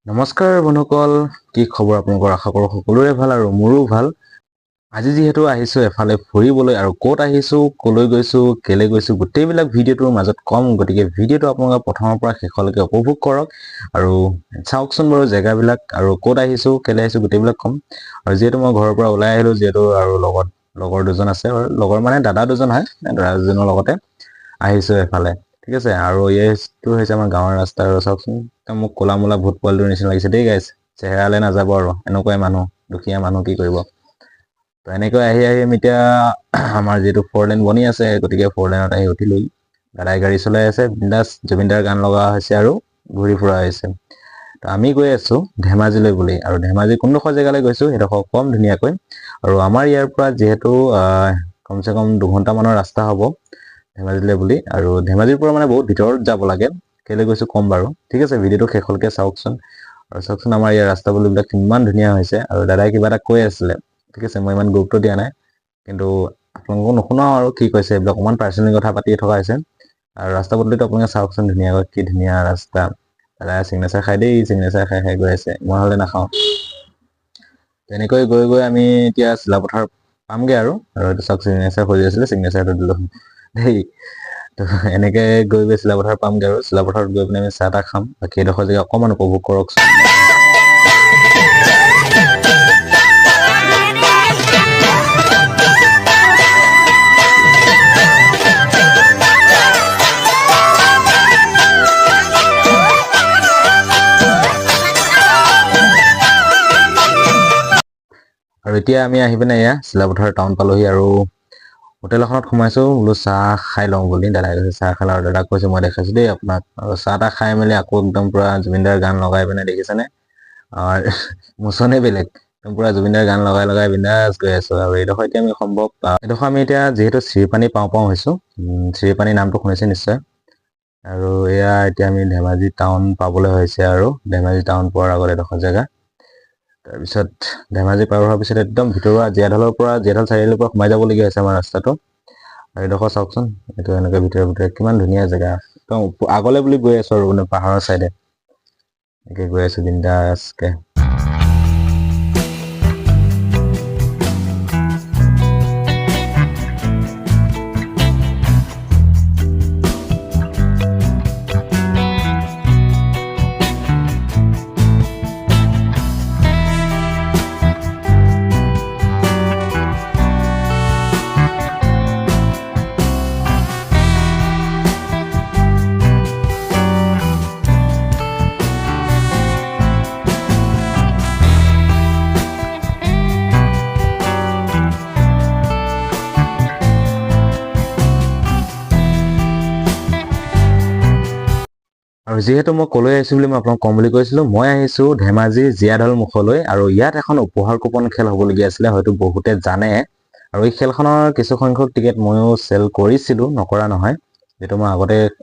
নমস্কাৰ বন্ধুসকল, কি খবৰ আপোনালোকৰ? আশা কৰোঁ সকলোৰে ভাল আৰু মোৰো ভাল। আজি যিহেতু আহিছোঁ এফালে ফুৰিবলৈ আৰু ক'ত আহিছোঁ, ক'লৈ গৈছোঁ, কেলে গৈছোঁ, গোটেইবিলাক ভিডিঅ'টোৰ মাজত কম, গতিকে ভিডিঅ'টো আপোনালোকে প্ৰথমৰ পৰা শেষলৈকে উপভোগ কৰক আৰু চাওকচোন বাৰু জেগাবিলাক আৰু ক'ত আহিছোঁ, কেলে আহিছোঁ গোটেইবিলাক কম। আৰু যিহেতু মই ঘৰৰ পৰা ওলাই আহিলোঁ, যিহেতু আৰু লগত লগৰ দুজন আছে, লগৰ মানে দাদা দুজন হয়, দাদা দুজনৰ লগতে আহিছোঁ এফালে, ঠিক আছে। আৰু এইটো হৈছে আমাৰ গাঁৱৰ ৰাস্তা আৰু চাওকচোন মোক ক'লা মোলা ভূত পোৱালিটোৰ নিচিনা লাগিছে দেই গাইছ, চেহেৰালৈ নাযাব আৰু এনেকুৱাই মানুহ, দুখীয়া মানুহ কি কৰিব। তো এনেকৈ আহি আমি এতিয়া আমাৰ যিহেতু 4 লেন বনি আছে, গতিকে 4 লেনত আহি উঠিলোঁ। দাদাই গাড়ী চলাই আছে বিন্দাছ, জুবিনদাৰ গান লগা হৈছে আৰু ঘূৰি ফুৰা হৈছে। তো আমি গৈ আছোঁ ধেমাজিলৈ বুলি, আৰু ধেমাজি কোনডোখৰ জেগালৈ গৈছোঁ সেইডোখৰ কম ধুনীয়াকৈ। আৰু আমাৰ ইয়াৰ পৰা যিহেতু কমচে কম 2 ঘণ্টামানৰ ৰাস্তা হ'ব ধেমাজিলৈ বুলি, আৰু ধেমাজিৰ পৰা মানে বহুত ভিতৰত যাব লাগে। কেলৈ গৈছোঁ কম বাৰু, ঠিক আছে। ভিডিঅ'টো শেষলৈকে চাওকচোন। আৰু চাওকচোন আমাৰ ইয়াৰ ৰাস্তা পদূলিবিলাক কিমান ধুনীয়া হৈছে। আৰু দাদাই কিবা এটা কৈ আছিলে, ঠিক আছে, মই ইমান গুৰুত্ব দিয়া নাই, কিন্তু আপোনালোকক নুশুনাও আৰু কি কৈছে, এইবিলাক অকণমান পাৰ্চনেল কথা পাতি থকা হৈছে। আৰু ৰাস্তা পদূলিটো আপোনালোকে চাওকচোন ধুনীয়াকৈ, কি ধুনীয়া ৰাস্তা। দাদাই চিগনেচাৰ খাই দেই, চিগনেচাৰ খাই খাই গৈ আছে, মই হ'লে নাখাওঁ। তেনেকৈ গৈ গৈ আমি এতিয়া চিলাপথাৰ পামগৈ আৰু এইটো চাওক চিগনেচাৰ খোজি আছিলে, চিগনেচাৰটো দিলোঁ দেই। তো এনেকৈ গৈ গৈ চিলাপথাৰ পামগৈ আৰু চিলাপথাৰত গৈ পিনে আমি চাহ তাহ খাম। বাকী এডোখৰ জেগা অকণমান উপভোগ কৰকচোন। আৰু এতিয়া আমি আহি পিনে এয়া চিলাপথাৰ টাউন পালোহি আৰু হোটেল এখনত সোমাইছোঁ, বোলো চাহ খাই লওঁ বুলি। দাদাই কৈছে চাহ খালা, আৰু দাদাক কৈছোঁ মই দেখাইছোঁ দেই আপোনাক। আৰু চাহ তাহ খাই মেলি আকৌ একদম পূৰা জুবিনদাৰ গান লগাই পিনে দেখিছেনে, মোচনে বেলেগ, একদম পূৰা জুবিনদাৰ গান লগাই লগাই বিন্দাছ গৈ আছোঁ। আৰু এইডোখৰ এতিয়া আমি সম্ভৱ এইডোখৰ আমি এতিয়া যিহেতু চিৰিপানী পাওঁ পাওঁ হৈছোঁ, চিৰিপানী নামটো শুনিছে নিশ্চয়। আৰু এয়া এতিয়া আমি ধেমাজি টাউন পাবলৈ হৈছে, আৰু ধেমাজি টাউন পোৱাৰ আগত এডোখৰ জেগা। তাৰপিছত ধেমাজি পাৰ হোৱাৰ পিছত একদম ভিতৰুৱা জিয়াধলৰ পৰা, জিয়াধল চাৰিআলিৰ পৰা সোমাই যাবলগীয়া হৈছে আমাৰ ৰাস্তাটো। আৰু এইডোখৰ চাওকচোন, এইটো এনেকৈ ভিতৰে ভিতৰে কিমান ধুনীয়া জেগা, একদম আগলৈ বুলি গৈ আছোঁ আৰু মানে পাহাৰৰ চাইডে এনেকৈ গৈ আছোঁ বিন্দাছকৈ। আৰু যিহেতু মই ক'লৈ আহিছোঁ বুলি মই আপোনাক ক'ম বুলি কৈছিলোঁ, মই আহিছোঁ ধেমাজি জিয়াধল মুখলৈ। আৰু ইয়াত এখন উপহাৰ কুপন খেল হ'বলগীয়া আছিলে, হয়তো বহুতে জানে। আৰু এই খেলখনৰ কিছু সংখ্যক টিকেট ময়ো চেল কৰিছিলোঁ, নকৰা নহয়, যিহেতু মই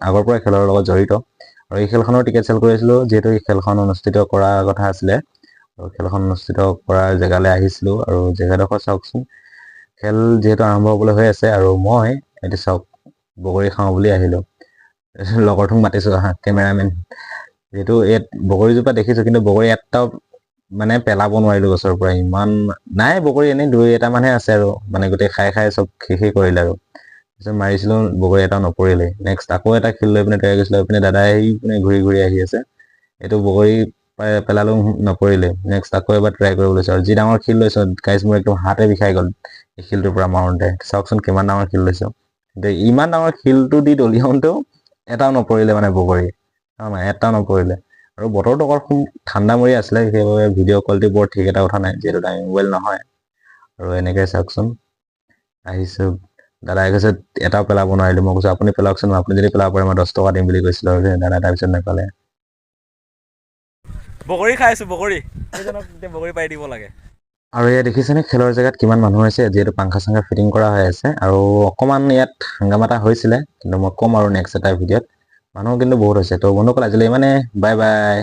আগৰ পৰাই খেলৰ লগত জড়িত। আৰু এই খেলখনৰ টিকেট চেল কৰিছিলোঁ, যিহেতু এই খেলখন অনুষ্ঠিত কৰাৰ কথা আছিলে। আৰু খেলখন অনুষ্ঠিত কৰাৰ জেগালৈ আহিছিলোঁ। আৰু জেগাডোখৰ চাওকচোন, খেল যিহেতু আৰম্ভ হ'বলৈ হৈ আছে, আৰু মই এইটো চাওক বগৰী খাওঁ বুলি আহিলোঁ। লগৰটোক মাতিছোঁ আহা, কেমেৰামেন। যিহেতু ইয়াত বগৰীজোপা দেখিছোঁ, কিন্তু বগৰী এটাও মানে পেলাব নোৱাৰিলোঁ গছৰ পৰা, ইমান নাই বগৰী, এনেই 2-3টামানহে আছে আৰু মানে গোটেই খাই খাই চব শেষেই কৰিলে। আৰু তাৰপিছত মাৰিছিলোঁ, বগৰী এটাও নপৰিলে। নেক্সট আকৌ এটা শিল লৈ পিনে তৈয়াৰ কৰিছিলোঁ, পিনে দাদাই আহি পিনে ঘূৰি ঘূৰি আহি আছে, এইটো বগৰী পেলালোঁ নপৰিলে। নেক্সট আকৌ এবাৰ ট্ৰাই কৰিব লৈছোঁ, আৰু যি ডাঙৰ শিল লৈছোঁ গাইজ, মোৰ একদম হাতে বিষাই গ'ল এই শিলটোৰ পৰা মাৰোঁতে। চাওকচোন কিমান ডাঙৰ শিল লৈছোঁ, ইমান ডাঙৰ শিলটো দি দলিয়াওঁতেও এটাও নপৰিলে মানে বগৰী, এটাও নপৰিলে। আৰু বতৰটো অকণ ঠাণ্ডা মৰি আছিলে, সেইবাবে ভিডিঅ' কোৱালিটি বৰ ঠিক এটা উঠা নাই, যিহেতু দামী মোবাইল নহয়। আৰু এনেকৈ চাওকচোন আহিছোঁ, দাদাই কৈছে এটাও পেলাব নোৱাৰিলোঁ। মই কৈছোঁ আপুনি পেলাওকচোন, আপুনি যদি পেলাব পাৰে মই 10 টকা দিম বুলি কৈছিলোঁ। আৰু দাদা তাৰপিছত নেপালে। বগৰী খাইছোঁ, বগৰী বগৰী পাৰি দিব লাগে। আৰু ইয়াত দেখিছেনে খেলৰ জেগাত কিমান মানুহ হৈছে, যিহেতু পাংখা চাংখা ফিটিং কৰা হৈ আছে। আৰু অকণমান ইয়াত হাংগামা এটা হৈছিলে, কিন্তু মই ক'ম আৰু নেক্সট এটা ভিডিঅ'ত। মানুহ কিন্তু বহুত হৈছে। তো বন্ধুসকল আজিলৈ ইমানে, বাই বাই।